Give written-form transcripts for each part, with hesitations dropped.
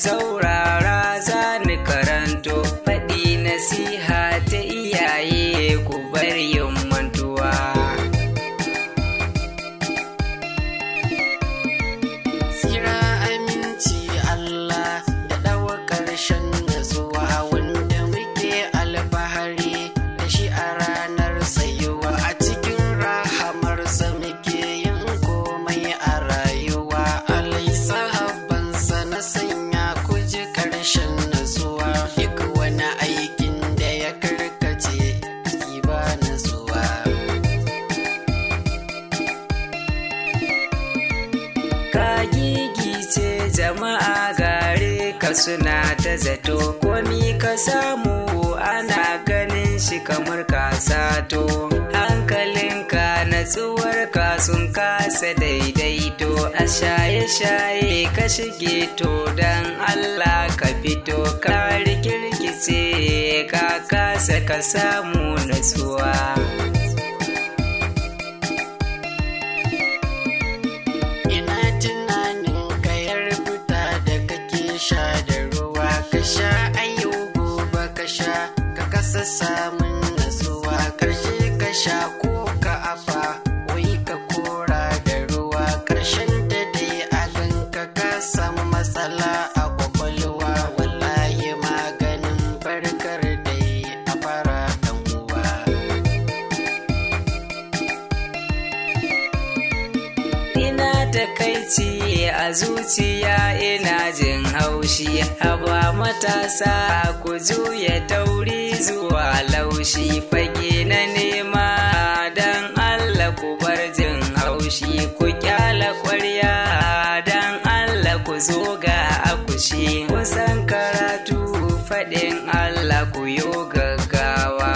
saurara zani karanto faɗi nasiha ta iyaye ku bar yin mantuwa. Tsira aminci Allah da ɗawa ƙarshen natsuwa wanda muke alfahari da shi a ranar tsayuwa, a cikin rahamarsa muke yin komai a rayuwa. Alai sahabbansa na sanya ku ji ƙarshen natsuwa, duk wani aikin da ya karkace ki ba natsuwa. Ka gigice jama'a gare ka suna ta zato, komi ka samu ana ganin shi kamar ka sato. Hankalinka natsuwarka sun kasa daidaito, a shaye-shaye ka shige to don Allah ka fito. Ka rikirkice ka kasa ka samu natsuwa. Ina tunanin kayar fita da kake sha da ruwa, ka sha ayo gobe ka sha ka kasa samun natsuwa. Karshe ka sha ko ka afa wai ka kora da ruwa, karshen ta dai a ganka ka samu matsala a kwakwalwa. Wallahi maganin barkar dai a fara dan uwa. Ina takaici a zuciya ina jin haushi, haba matasa ku juya tauri zuwa laushi. Fage na nema don Allah ku bar jin haushi, ku kyala ƙwarya don Allah ku zo ga akushi. Kusan karatu faɗin Allah ku yo gaggawa.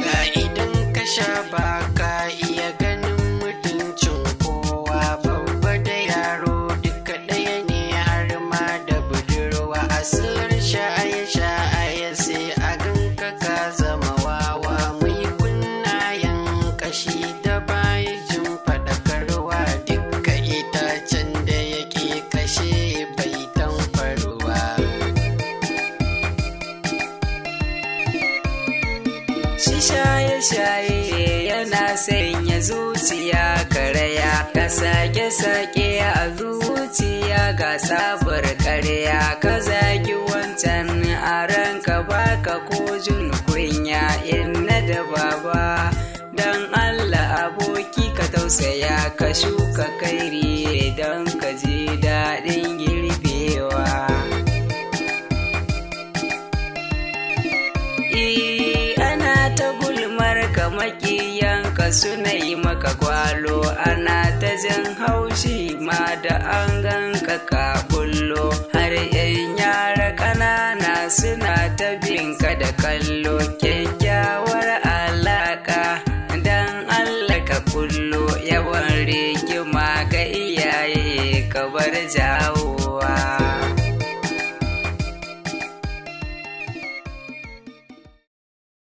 Ga idan ka sha ba ka iya ganin mutuncin kowa, babba da yaro duka ɗaya ne har ma da budurwa. Asilar shaye-shaye sai a ganka ka zama wawa, mai kunnayen kashi da bayan jin faɗakarwa. Duka itacen da yake kashe bai tamfarwa. Shi shaye-shaye yana sanya zuciya karaya, ka sake-sake a zuciya ga sabar karya. Ka zagi wancan a ranka baka ko jin kunya, inna da baba don Allah aboki ka tausaya, ka shuka kairi don ka ji daɗin girbewa. Ana ta gulmar ka makiyanka suna yi maka gwalo, ana ta jan haushi ma da an ganka ka bullo. Har yan yara ƙanana suna ta binka da kallo, kyakkyawar alaka dan Allah ka kullo. Yawan rigima ga iyaye ka bar jawo